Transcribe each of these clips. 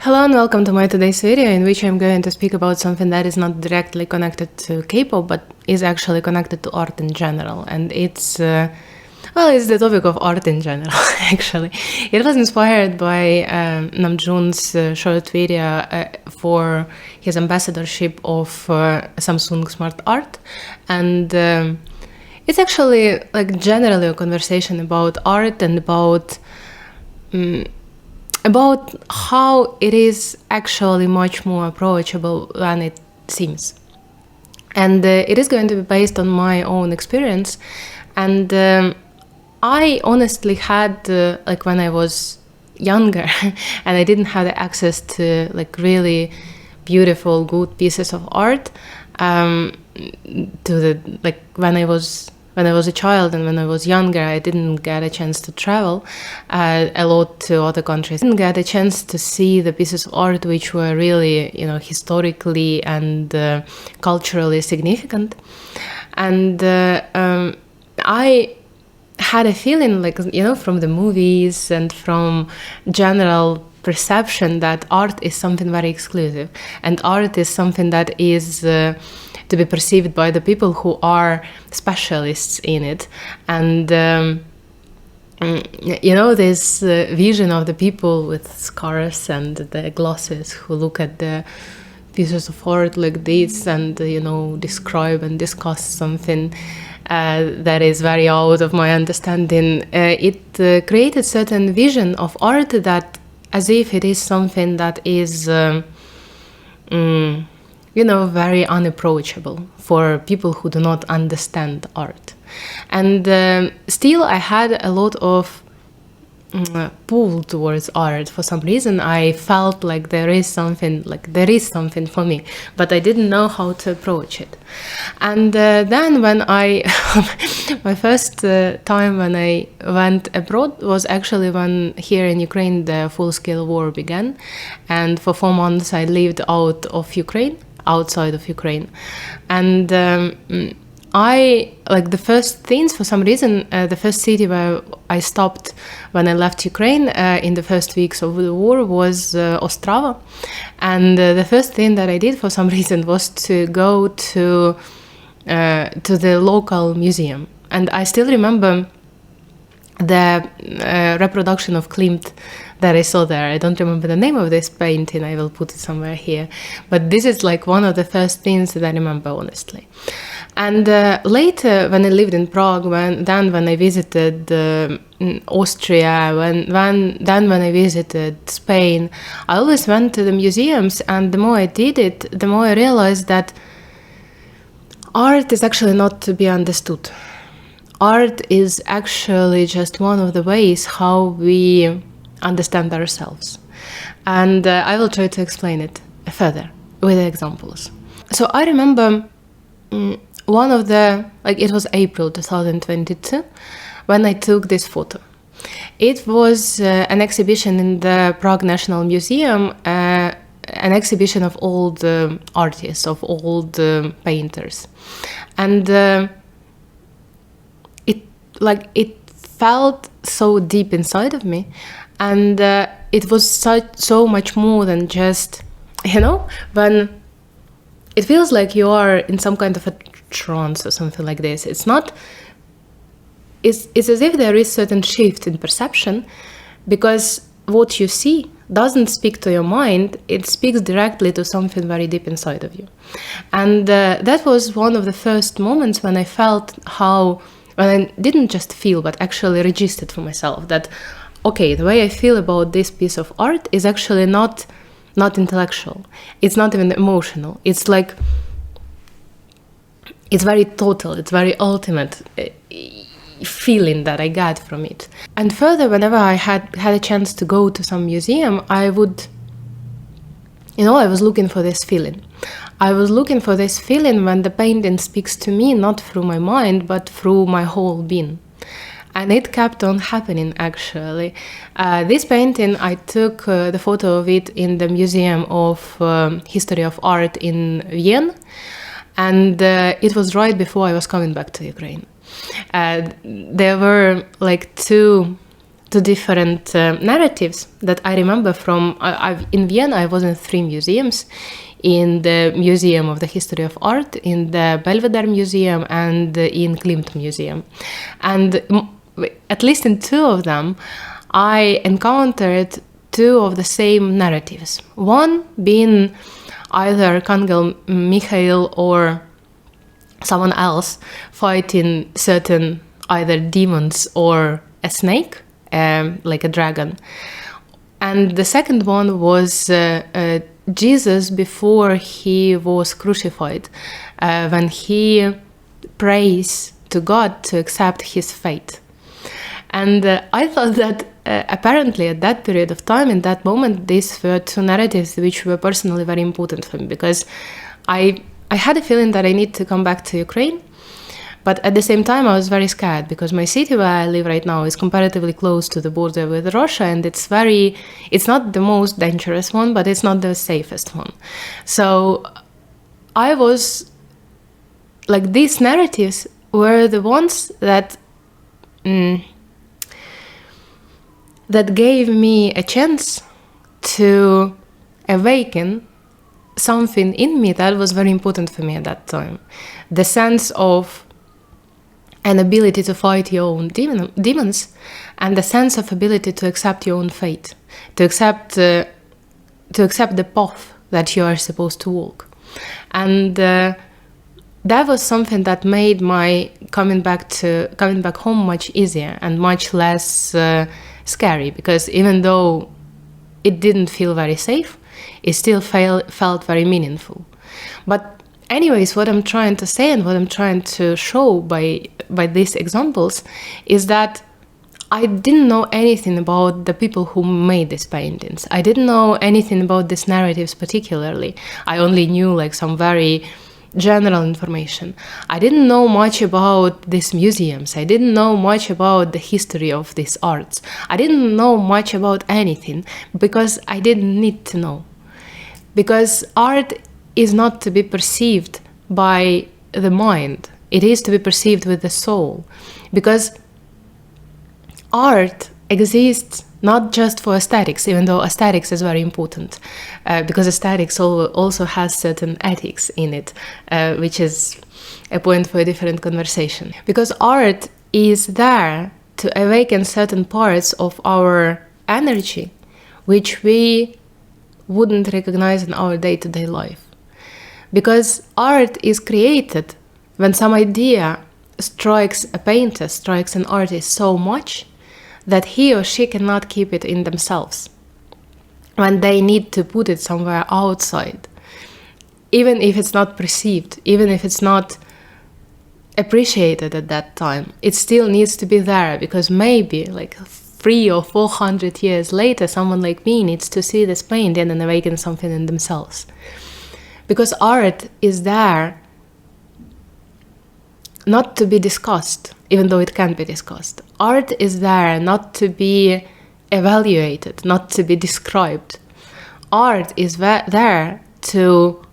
Hello and welcome to my today's video, in which I'm going to speak about something that is not directly connected to K-pop, but is actually connected to art in general. And it's the topic of art in general, actually. It was inspired by Namjoon's short video for his ambassadorship of Samsung Smart Art. And it's actually like generally a conversation about art and about how it is actually much more approachable than it seems. And it is going to be based on my own experience. And I honestly had, when I was younger, and I didn't have the access to really beautiful, good pieces of art, when I was a child and when I was younger, I didn't get a chance to travel a lot to other countries. I didn't get a chance to see the pieces of art which were really, historically and culturally significant. And I had a feeling from the movies and from general perception that art is something very exclusive, and art is something that is to be perceived by the people who are specialists in it. And this vision of the people with scars and the glasses who look at the pieces of art like this and describe and discuss something that is very out of my understanding. It created certain vision of art that as if it is something that is very unapproachable for people who do not understand art. And still I had a lot of pull towards art. For some reason I felt like there is something for me, but I didn't know how to approach it. And then when my first time when I went abroad was actually when here in Ukraine the full-scale war began, and for 4 months I lived outside of Ukraine. And the first things, for some reason, the first city where I stopped when I left Ukraine in the first weeks of the war was Ostrava. And the first thing that I did for some reason was to go to the local museum. And I still remember the reproduction of Klimt that I saw there. I don't remember the name of this painting, I will put it somewhere here. But this is one of the first things that I remember, honestly. And later, when I lived in Prague, when I visited Austria, when I visited Spain, I always went to the museums, and the more I did it, the more I realized that art is actually not to be understood. Art is actually just one of the ways how we understand ourselves. And I will try to explain it further with examples. So I remember one of it was April 2022 when I took this photo. It was an exhibition in the Prague National Museum, an exhibition of old artists, of old painters. And it felt so deep inside of me, and it was so much more than just, when it feels like you are in some kind of a trance or something like this. It's as if there is certain shift in perception, because what you see doesn't speak to your mind, it speaks directly to something very deep inside of you. And that was one of the first moments when I felt when I didn't just feel, but actually registered for myself that, okay, the way I feel about this piece of art is actually not intellectual. It's not even emotional. It's it's very total, it's very ultimate feeling that I got from it. And further, whenever I had a chance to go to some museum, I was looking for this feeling. I was looking for this feeling when the painting speaks to me, not through my mind, but through my whole being. And it kept on happening, actually. This painting, I took the photo of it in the Museum of History of Art in Vienna, and it was right before I was coming back to Ukraine. There were two to different narratives that I remember from, in Vienna I was in 3 museums, in the Museum of the History of Art, in the Belvedere Museum, and in Klimt Museum. And at least in 2 of them, I encountered 2 of the same narratives. One being either Archangel Michael or someone else fighting certain either demons or a snake, like a dragon. And the second one was Jesus before he was crucified, when he prays to God to accept his fate. And I thought that apparently at that period of time, in that moment, these were 2 narratives which were personally very important for me, because I had a feeling that I need to come back to Ukraine. But at the same time, I was very scared, because my city where I live right now is comparatively close to the border with Russia, and it's not the most dangerous one, but it's not the safest one. So I was, like, these narratives were the ones that that gave me a chance to awaken something in me that was very important for me at that time. The sense of an ability to fight your own demons, and the sense of ability to accept your own fate, to accept the path that you are supposed to walk. And that was something that made my coming back home much easier and much less scary, because even though it didn't feel very safe, it still felt very meaningful. But anyways, what I'm trying to say and what I'm trying to show by these examples is that I didn't know anything about the people who made these paintings. I didn't know anything about these narratives particularly. I only knew like some very general information. I didn't know much about these museums. I didn't know much about the history of these arts. I didn't know much about anything because I didn't need to know. Because art is not to be perceived by the mind. It is to be perceived with the soul. Because art exists not just for aesthetics, even though aesthetics is very important, because aesthetics also has certain ethics in it, which is a point for a different conversation. Because art is there to awaken certain parts of our energy, which we wouldn't recognize in our day-to-day life. Because art is created when some idea strikes a painter, strikes an artist so much that he or she cannot keep it in themselves, when they need to put it somewhere outside. Even if it's not perceived, even if it's not appreciated at that time, it still needs to be there, because maybe like 300 or 400 years later, someone like me needs to see this painting and awaken something in themselves. Because art is there not to be discussed, even though it can be discussed. Art is there not to be evaluated, not to be described. Art is there to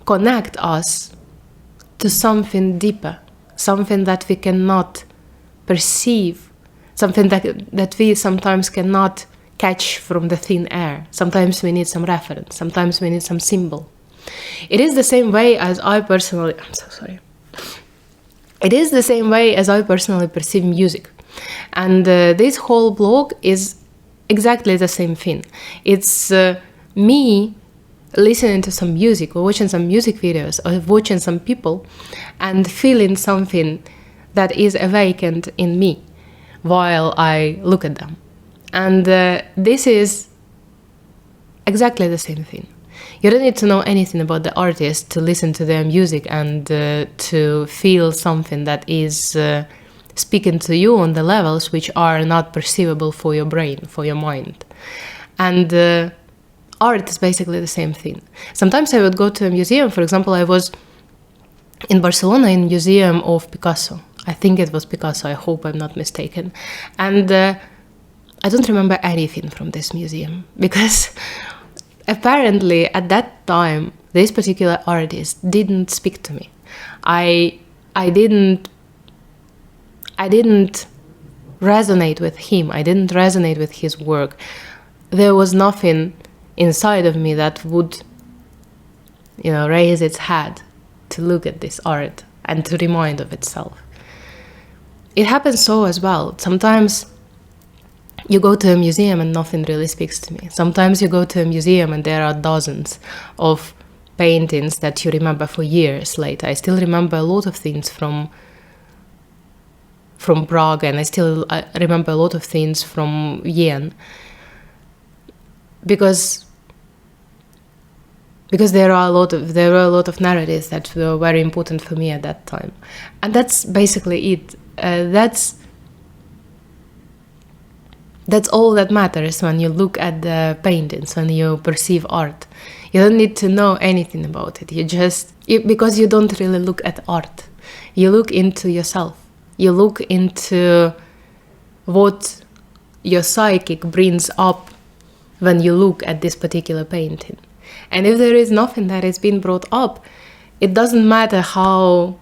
connect us to something deeper, something that we cannot perceive, something that we sometimes cannot catch from the thin air. Sometimes we need some reference, sometimes we need some symbol. It is the same way as I personally perceive music. And this whole blog is exactly the same thing. It's me listening to some music or watching some music videos or watching some people and feeling something that is awakened in me while I look at them. And this is exactly the same thing. You don't need to know anything about the artist to listen to their music and to feel something that is speaking to you on the levels which are not perceivable for your brain, for your mind. And art is basically the same thing. Sometimes I would go to a museum. For example, I was in Barcelona in Museum of Picasso. I think it was Picasso, I hope I'm not mistaken. And I don't remember anything from this museum because apparently at that time this particular artist didn't speak to me. I didn't resonate with him. I didn't resonate with his work. There was nothing inside of me that would, raise its head to look at this art and to remind of itself. It happens so as well. Sometimes you go to a museum and nothing really speaks to me. Sometimes you go to a museum and there are dozens of paintings that you remember for years later. I still remember a lot of things from Prague, and I still remember a lot of things from Yen. Because there were a lot of narratives that were very important for me at that time. And that's basically it. That's all that matters when you look at the paintings, when you perceive art. You don't need to know anything about it. Because you don't really look at art. You look into yourself. You look into what your psychic brings up when you look at this particular painting. And if there is nothing that is being brought up, it doesn't matter how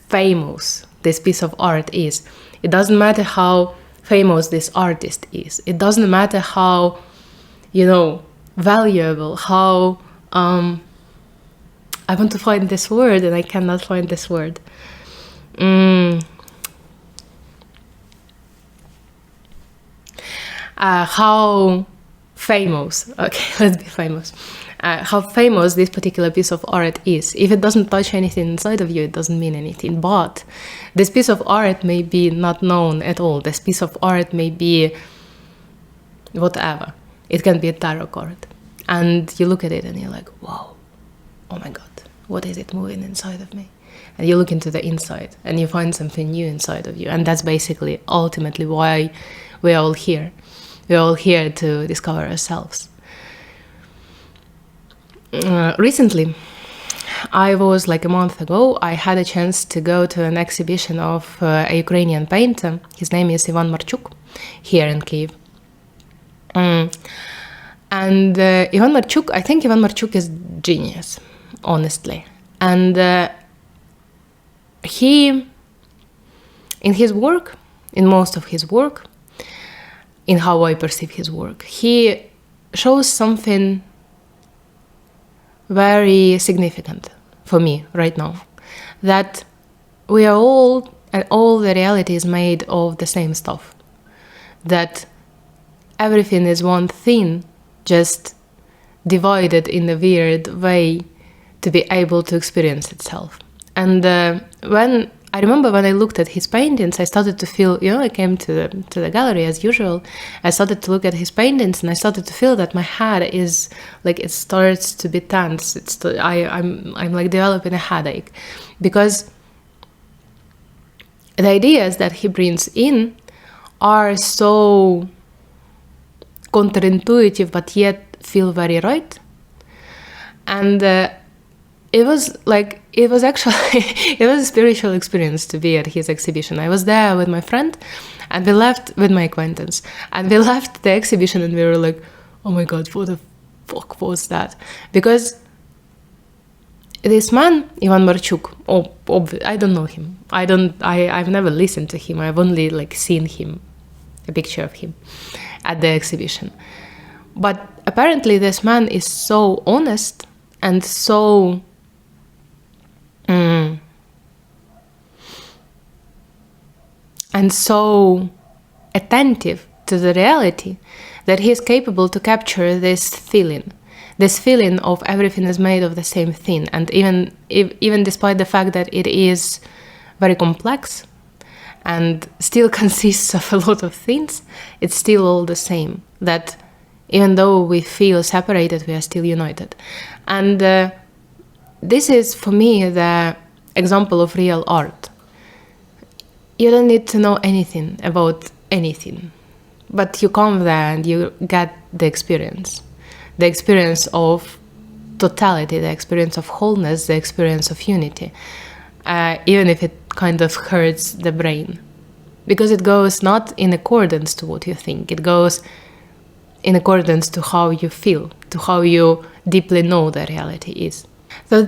famous this piece of art is. It doesn't matter how famous this artist is. It doesn't matter how, valuable, how, I want to find this word and I cannot find this word. How famous, okay, let's be famous. How famous this particular piece of art is. If it doesn't touch anything inside of you, it doesn't mean anything. But this piece of art may be not known at all. This piece of art may be whatever. It can be a tarot card. And you look at it and you're like, wow, oh my God, what is it moving inside of me? And you look into the inside and you find something new inside of you. And that's basically ultimately why we're all here. We're all here to discover ourselves. Recently, I was like a month ago, I had a chance to go to an exhibition of a Ukrainian painter. His name is Ivan Marchuk, here in Kyiv. And I think Ivan Marchuk is genius, honestly. And he, in his work, in most of his work, in how I perceive his work, he shows something very significant for me right now, that we are all, and all the reality is made of the same stuff, that everything is one thing, just divided in a weird way to be able to experience itself. And I remember when I looked at his paintings, I started to feel, I came to the gallery as usual. I started to look at his paintings and I started to feel that my head is like, it starts to be tense. I'm like developing a headache, because the ideas that he brings in are so counterintuitive, but yet feel very right. And it was actually it was a spiritual experience to be at his exhibition. I was there with my friend, and we left with my acquaintance, and we left the exhibition and we were like, oh my God, what the fuck was that? Because this man, Ivan Marchuk, I don't know him. I've never listened to him. I've only seen him, a picture of him at the exhibition. But apparently this man is so honest and so attentive to the reality that he is capable to capture this feeling of everything is made of the same thing. And even despite the fact that it is very complex and still consists of a lot of things, it's still all the same. That even though we feel separated, we are still united. And this is, for me, the example of real art. You don't need to know anything about anything, but you come there and you get the experience of totality, the experience of wholeness, the experience of unity, even if it kind of hurts the brain, because it goes not in accordance to what you think, it goes in accordance to how you feel, to how you deeply know the reality is. So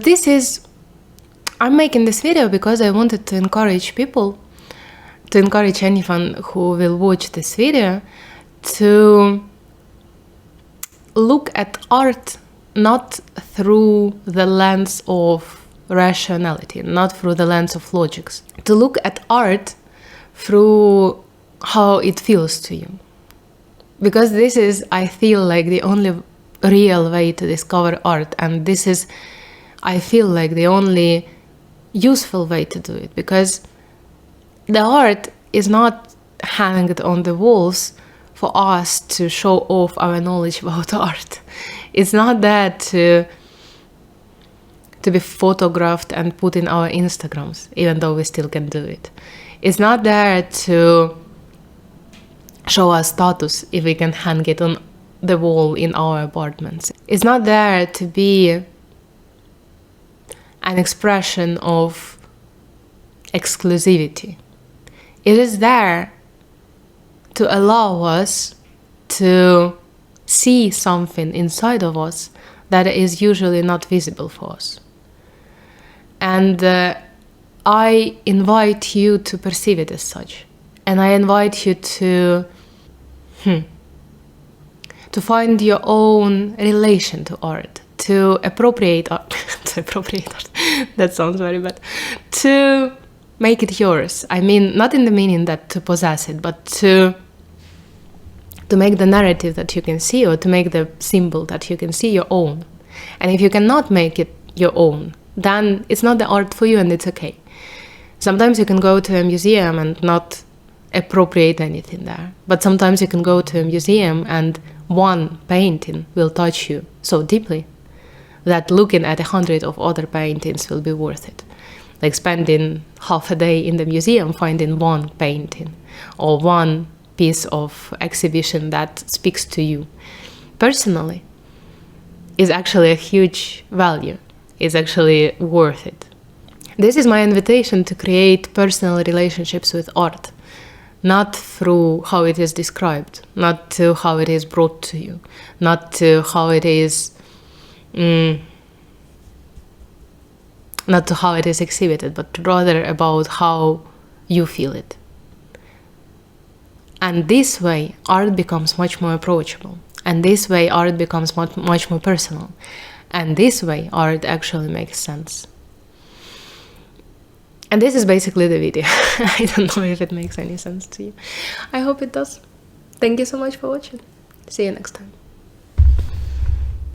I'm making this video because I wanted to encourage people to encourage anyone who will watch this video to look at art not through the lens of rationality, not through the lens of logics. To look at art through how it feels to you. Because this is, I feel like, the only real way to discover art, and this is, I feel like, the only useful way to do it, because the art is not hanged on the walls for us to show off our knowledge about art. It's not that to be photographed and put in our Instagrams, even though we still can do it. It's not there to show our status if we can hang it on the wall in our apartments. It's not there to be an expression of exclusivity. It is there to allow us to see something inside of us that is usually not visible for us. And I invite you to perceive it as such. And I invite you to find your own relation to art, to appropriate art, that sounds very bad, to make it yours. I mean, not in the meaning that to possess it, but to make the narrative that you can see, or to make the symbol that you can see your own. And if you cannot make it your own, then it's not the art for you, and it's okay. Sometimes you can go to a museum and not appropriate anything there. But sometimes you can go to a museum and one painting will touch you so deeply that looking at 100 of other paintings will be worth it. Like spending half a day in the museum finding one painting or one piece of exhibition that speaks to you personally is actually a huge value, is actually worth it. This is my invitation to create personal relationships with art, not through how it is described, not to how it is brought to you, not to how it is not to how it is exhibited, but rather about how you feel it. And this way, art becomes much more approachable. And this way, art becomes much more personal. And this way, art actually makes sense. And this is basically the video. I don't know if it makes any sense to you. I hope it does. Thank you so much for watching. See you next time.